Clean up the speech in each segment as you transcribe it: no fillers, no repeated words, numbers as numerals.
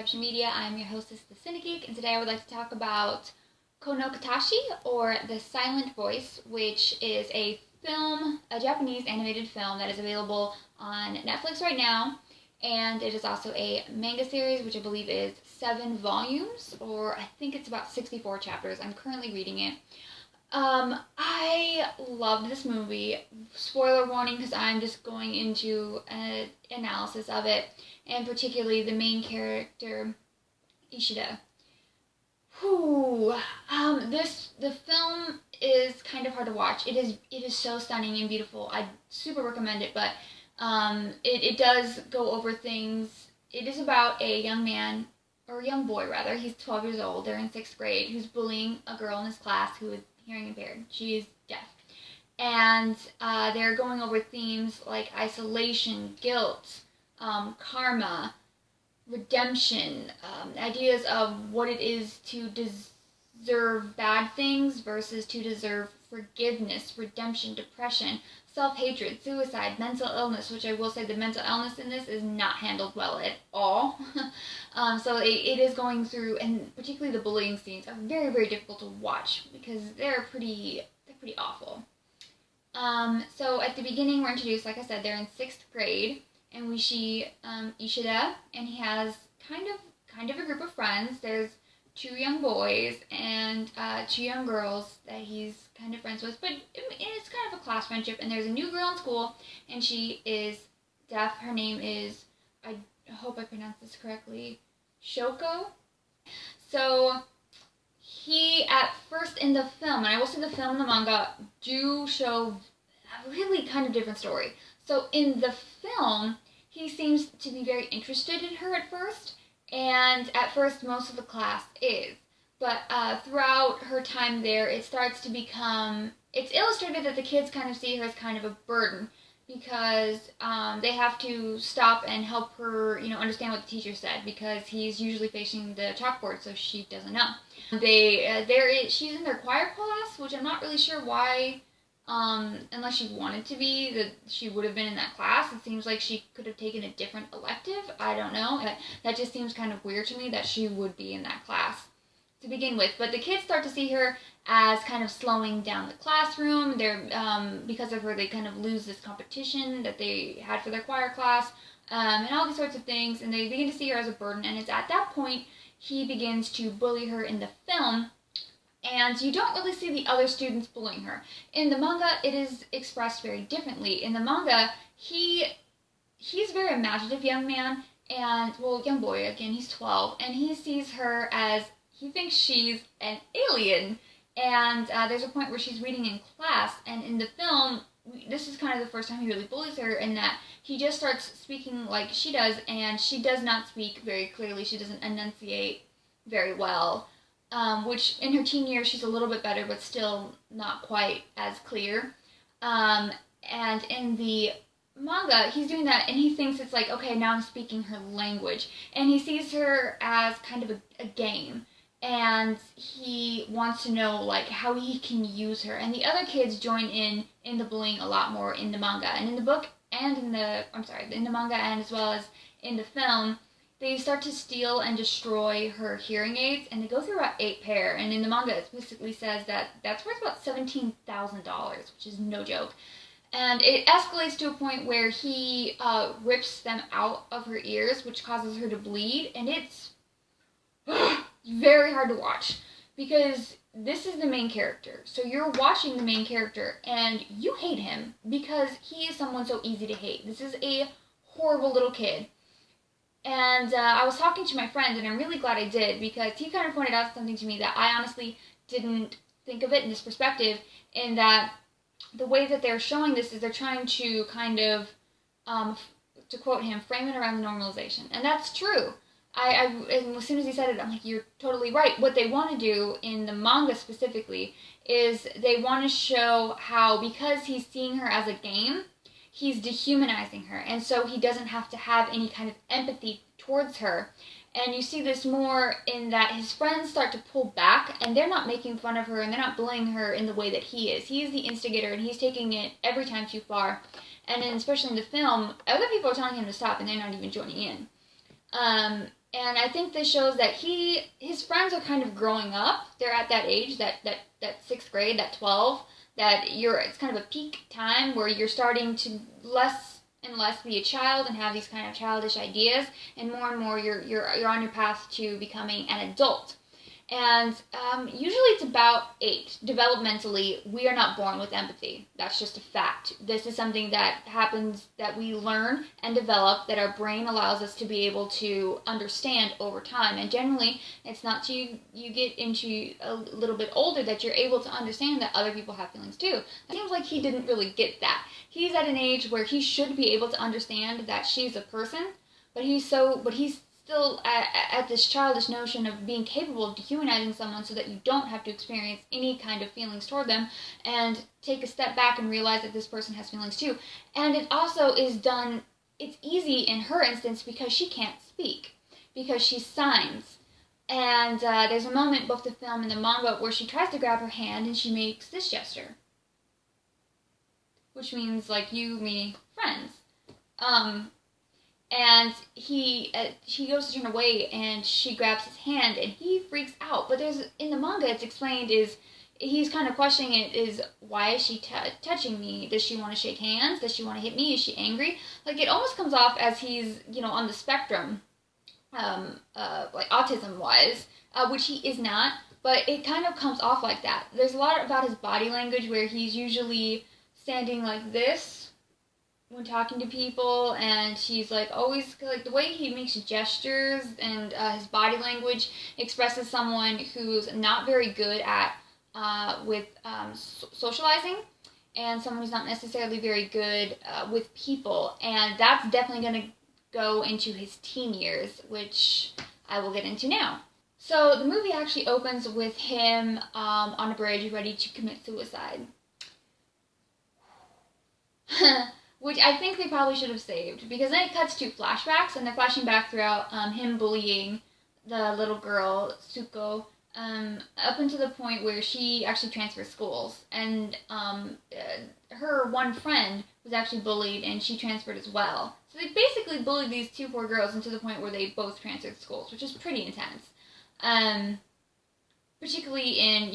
Perception Media. I'm your hostess, the Cinegeek, and today I would like to talk about Kono Katashi, or The Silent Voice, which is a film, a Japanese animated film that is available on Netflix right now, and it is also a manga series, which I believe is 7 volumes, or I think it's about 64 chapters. I'm currently reading it. I loved this movie. Spoiler warning, because I'm just going into an analysis of it, and particularly the main character, Ishida. The film is kind of hard to watch. It is so stunning and beautiful. I super recommend it, but it does go over things. It is about a young man, or a young boy rather. He's 12 years old. They're in 6th grade. Who's bullying a girl in his class who is hearing impaired. She is deaf. And they're going over themes like isolation, guilt, karma, redemption, ideas of what it is to deserve bad things versus to deserve forgiveness, redemption, depression, self-hatred, suicide, mental illness, which I will say the mental illness in this is not handled well at all. So it is going through, and particularly the bullying scenes are very, very difficult to watch because they're pretty awful. So at the beginning we're introduced, like I said, they're in 6th grade, and we see Ishida, and he has kind of a group of friends. There's 2 young boys and 2 young girls that he's kind of friends with, but it's kind of a class friendship. And there's a new girl in school, and she is deaf. Her name is, I hope I pronounced this correctly, Shoko. So he, at first in the film, and I will say the film and the manga do show a really kind of different story. So in the film, he seems to be very interested in her at first, and at first most of the class is. But throughout her time there, it starts to become, it's illustrated that the kids kind of see her as kind of a burden, because they have to stop and help her, understand what the teacher said, because he's usually facing the chalkboard, so she doesn't know. She's in their choir class, which I'm not really sure why. Unless she wanted to be, that she would have been in that class. It seems like she could have taken a different elective. I don't know. That just seems kind of weird to me that she would be in that class to begin with. But the kids start to see her as kind of slowing down the classroom. Because of her, they kind of lose this competition that they had for their choir class, and all these sorts of things. And they begin to see her as a burden. And it's at that point he begins to bully her in the film. And you don't really see the other students bullying her. In the manga, it is expressed very differently. In the manga, he's a very imaginative young man, and, well, young boy, again, he's 12, and he sees her as, he thinks she's an alien. And there's a point where she's reading in class, and in the film, this is kind of the first time he really bullies her, in that he just starts speaking like she does, and she does not speak very clearly. She doesn't enunciate very well. Which in her teen years she's a little bit better, but still not quite as clear. And in the manga, he's doing that, and he thinks it's like, okay, now I'm speaking her language. And he sees her as kind of a game, and he wants to know, like, how he can use her. And the other kids join in the bullying a lot more in the manga. And in the book, and in the manga, and as well as in the film, they start to steal and destroy her hearing aids, and they go through about 8 pair. And in the manga, it basically says that that's worth about $17,000, which is no joke. And it escalates to a point where he rips them out of her ears, which causes her to bleed. And it's very hard to watch, because this is the main character. So you're watching the main character, and you hate him because he is someone so easy to hate. This is a horrible little kid. And I was talking to my friend, and I'm really glad I did, because he kind of pointed out something to me that I honestly didn't think of it in this perspective, in that the way that they're showing this is they're trying to kind of, to quote him, frame it around normalization. And that's true. And as soon as he said it, I'm like, you're totally right. What they want to do in the manga specifically is they want to show how, because he's seeing her as a game, he's dehumanizing her, and so he doesn't have to have any kind of empathy towards her. And you see this more in that his friends start to pull back, and they're not making fun of her, and they're not bullying her in the way that he is. He is the instigator, and he's taking it every time too far. And then, especially in the film, other people are telling him to stop, and they're not even joining in. And I think this shows that his friends are kind of growing up. They're at that age, that 6th grade, that 12, it's kind of a peak time where you're starting to less and less be a child and have these kind of childish ideas, and more you're on your path to becoming an adult. And usually it's about 8. Developmentally, we are not born with empathy. That's just a fact. This is something that happens, that we learn and develop, that our brain allows us to be able to understand over time. And generally, it's not till you get into a little bit older that you're able to understand that other people have feelings too. It seems like he didn't really get that. He's at an age where he should be able to understand that she's a person, but he's still at this childish notion of being capable of dehumanizing someone so that you don't have to experience any kind of feelings toward them, and take a step back and realize that this person has feelings too. And it also is done, it's easy in her instance because she can't speak, because she signs. And there's a moment, both the film and the manga, where she tries to grab her hand and she makes this gesture, which means like you, me, friends. And she goes to turn away, and she grabs his hand, and he freaks out. But in the manga, it's explained he's kind of questioning it, is why is she touching me? Does she want to shake hands? Does she want to hit me? Is she angry? Like, it almost comes off as he's, on the spectrum, like autism-wise, which he is not, but it kind of comes off like that. There's a lot about his body language where he's usually standing like this when talking to people, and he's like always, like, the way he makes gestures and his body language expresses someone who's not very good at socializing, and someone who's not necessarily very good with people, and that's definitely going to go into his teen years, which I will get into now. So the movie actually opens with him on a bridge ready to commit suicide. Which I think they probably should have saved, because then it cuts to flashbacks, and they're flashing back throughout him bullying the little girl, Tsuko, up until the point where she actually transfers schools, and her one friend was actually bullied, and she transferred as well. So they basically bullied these 2 poor girls into the point where they both transferred schools, which is pretty intense. Particularly in,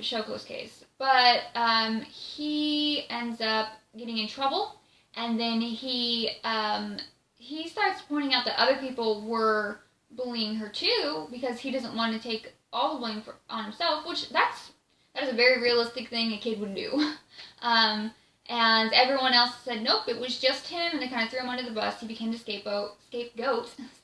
Shoko's case. But he ends up getting in trouble, and then he starts pointing out that other people were bullying her too, because he doesn't want to take all the blame on himself, which that is a very realistic thing a kid would do. And everyone else said nope, it was just him, and they kind of threw him under the bus. He became the scapegoat,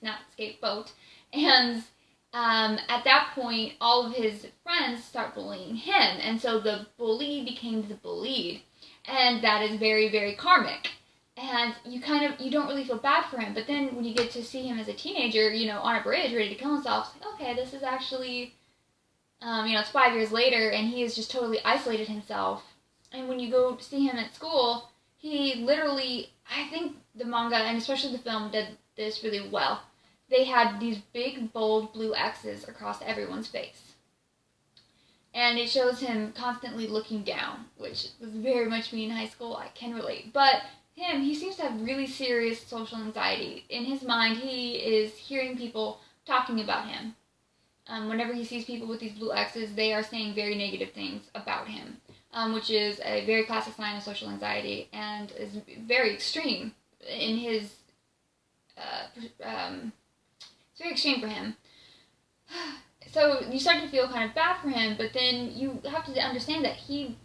not scapegoat, and at that point, all of his friends start bullying him, and so the bully became the bullied, and that is very, very karmic. And you don't really feel bad for him, but then when you get to see him as a teenager, on a bridge, ready to kill himself, it's like, okay, this is actually, it's 5 years later, and he has just totally isolated himself. And when you go see him at school, he literally, I think the manga, and especially the film, did this really well. They had these big, bold blue X's across everyone's face. And it shows him constantly looking down, which was very much me in high school. I can relate. But he seems to have really serious social anxiety. In his mind, he is hearing people talking about him. Whenever he sees people with these blue X's, they are saying very negative things about him, which is a very classic sign of social anxiety, and is very extreme in his... it's very extreme for him. So you start to feel kind of bad for him, but then you have to understand that he,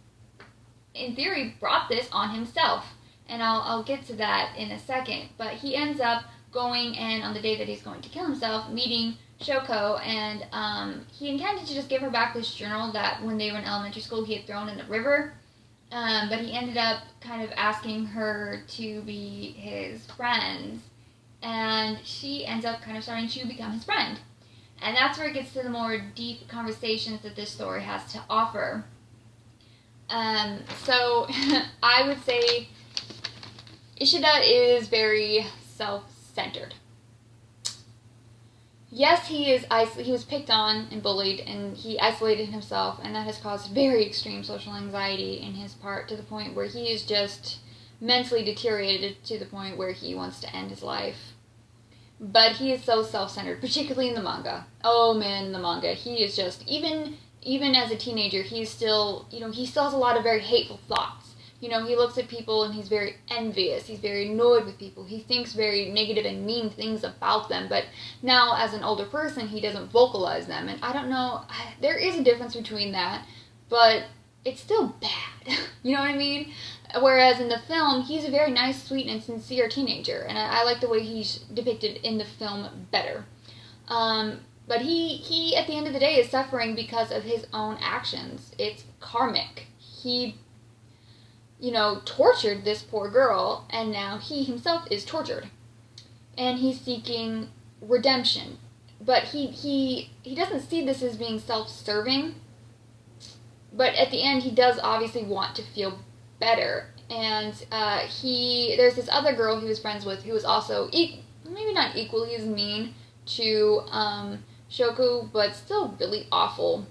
in theory, brought this on himself. And I'll get to that in a second. But he ends up going, and on the day that he's going to kill himself, meeting Shoko, and he intended to just give her back this journal that when they were in elementary school he had thrown in the river. But he ended up kind of asking her to be his friend, and she ends up kind of starting to become his friend. And that's where it gets to the more deep conversations that this story has to offer. So I would say Ishida is very self-centered. Yes, he was picked on and bullied, and he isolated himself, and that has caused very extreme social anxiety in his part, to the point where he is just mentally deteriorated to the point where he wants to end his life. but he is so self-centered, particularly in the manga. Oh man, in the manga, he is just, even as a teenager, he's still, he still has a lot of very hateful thoughts. He looks at people and he's very envious. He's very annoyed with people. He thinks very negative and mean things about them. But now, as an older person, he doesn't vocalize them. And I don't know, there is a difference between that, but it's still bad. You know what I mean? Whereas in the film, he's a very nice, sweet, and sincere teenager. And I like the way he's depicted in the film better. But he, at the end of the day, is suffering because of his own actions. It's karmic. He tortured this poor girl, and now he himself is tortured. And he's seeking redemption. But he doesn't see this as being self-serving. But at the end, he does obviously want to feel better. And there's this other girl he was friends with who was also, maybe not equally as mean to Shoku, but still really awful.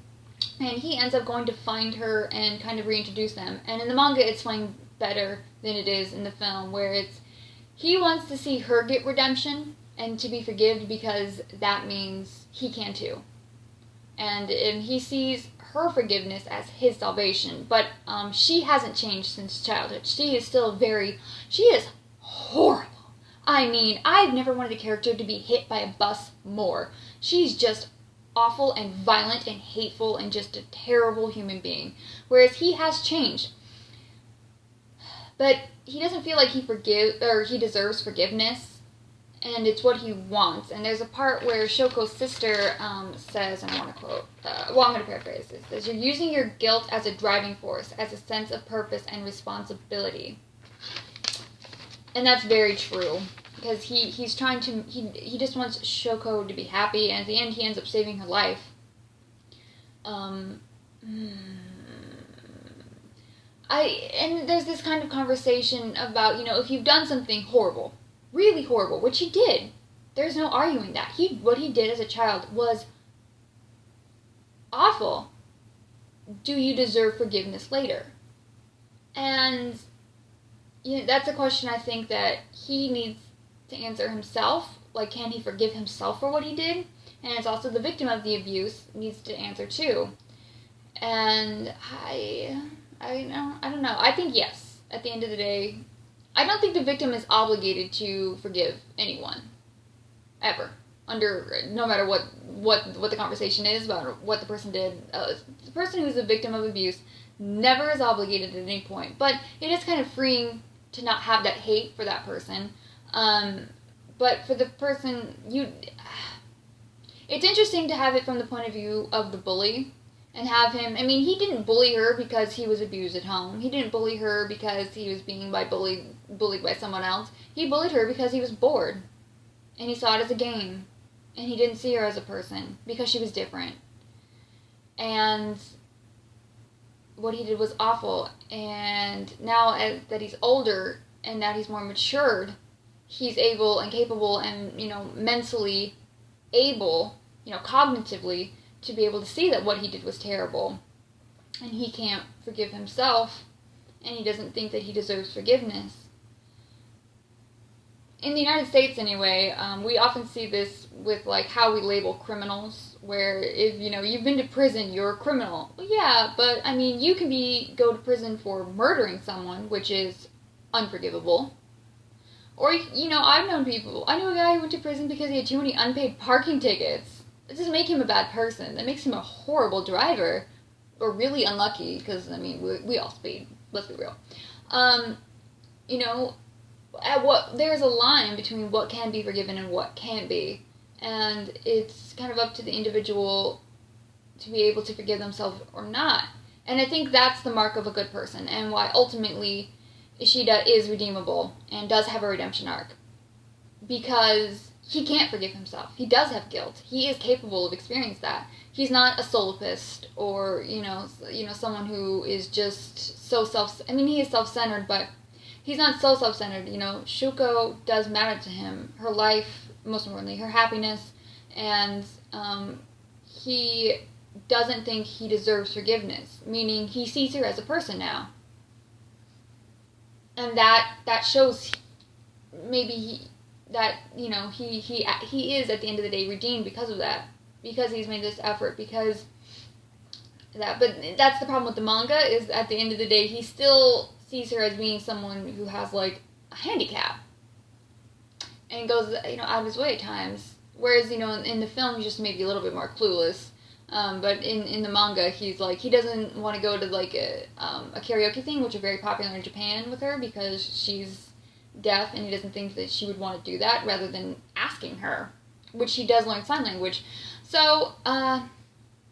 And he ends up going to find her and kind of reintroduce them. And in the manga, it's playing better than it is in the film, where he wants to see her get redemption and to be forgiven because that means he can too. And he sees her forgiveness as his salvation. But she hasn't changed since childhood. She is horrible. I mean, I've never wanted a character to be hit by a bus more. She's just awful and violent and hateful and just a terrible human being. Whereas he has changed. But he doesn't feel like he deserves forgiveness. And it's what he wants. And there's a part where Shoko's sister says, and I want to quote, I'm going to paraphrase this, says, "You're using your guilt as a driving force, as a sense of purpose and responsibility." And that's very true. Because he's trying to, he just wants Shoko to be happy, and at the end he ends up saving her life. And there's this kind of conversation about, if you've done something horrible, really horrible, which he did, there's no arguing that. What he did as a child was awful. Do you deserve forgiveness later? And that's a question I think that he needs to answer himself. Like, can he forgive himself for what he did? And it's also the victim of the abuse needs to answer too. And I don't know. I think yes. At the end of the day, I don't think the victim is obligated to forgive anyone ever. No matter what the conversation is about what the person did. The person who's a victim of abuse never is obligated at any point. But it is kind of freeing to not have that hate for that person. But for the person, it's interesting to have it from the point of view of the bully, and have him, he didn't bully her because he was abused at home. He didn't bully her because he was being bullied by someone else. He bullied her because he was bored, and he saw it as a game, and he didn't see her as a person because she was different. And what he did was awful, and now that he's older and that he's more matured, he's able and capable and, mentally able, cognitively, to be able to see that what he did was terrible. And he can't forgive himself, and he doesn't think that he deserves forgiveness. In the United States, anyway, we often see this with, like, how we label criminals, where if, you've been to prison, you're a criminal. Well, yeah, but, you can go to prison for murdering someone, which is unforgivable. Or, I've known people. I knew a guy who went to prison because he had too many unpaid parking tickets. It doesn't make him a bad person. That makes him a horrible driver. Or really unlucky, because, we all speed. Let's be real. There's a line between what can be forgiven and what can't be. And it's kind of up to the individual to be able to forgive themselves or not. And I think that's the mark of a good person, and why ultimately Ishida is redeemable and does have a redemption arc. Because he can't forgive himself. He does have guilt. He is capable of experiencing that. He's not a solipsist or, someone who is just so he is self-centered, but he's not so self-centered. Shuko does matter to him. Her life, most importantly, her happiness, and he doesn't think he deserves forgiveness, meaning he sees her as a person now. And that shows maybe that, you know, he is at the end of the day redeemed because of that, because he's made this effort, because that. But that's the problem with the manga, is at the end of the day he still sees her as being someone who has like a handicap and goes, you know, out of his way at times. Whereas, you know, in the film he's just maybe a little bit more clueless. But in the manga, he's like, he doesn't want to go to like a karaoke thing, which are very popular in Japan with her, because she's deaf, and he doesn't think that she would want to do that, rather than asking her, which she does learn sign language. So,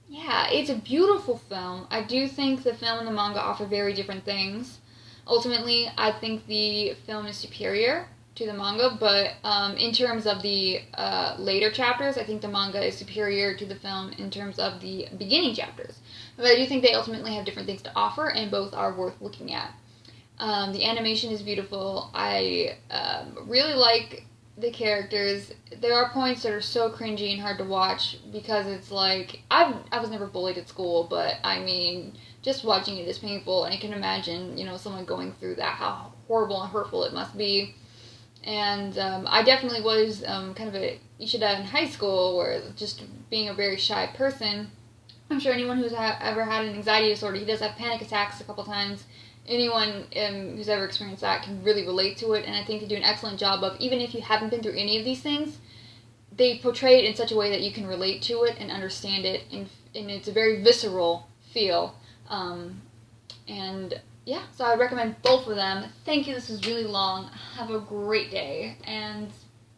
yeah, it's a beautiful film. I do think the film and the manga offer very different things. Ultimately, I think the film is superior to the manga, but in terms of the later chapters, I think the manga is superior to the film in terms of the beginning chapters. But I do think they ultimately have different things to offer, and both are worth looking at. The animation is beautiful. I really like the characters. There are points that are so cringy and hard to watch, because it's like, I was never bullied at school, but I mean, just watching it is painful, and I can imagine, you know, someone going through that, how horrible and hurtful it must be. And I definitely was kind of a Ishida in high school, where just being a very shy person. I'm sure anyone who's ever had an anxiety disorder, he does have panic attacks a couple times. Anyone who's ever experienced that can really relate to it, and I think they do an excellent job of, even if you haven't been through any of these things, they portray it in such a way that you can relate to it and understand it, and it's a very visceral feel. And yeah, so I recommend both of them. Thank you, this was really long. Have a great day, and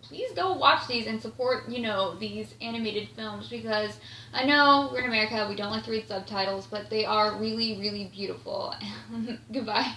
please go watch these and support, you know, these animated films, because I know we're in America, we don't like to read subtitles, but they are really, really beautiful. Goodbye.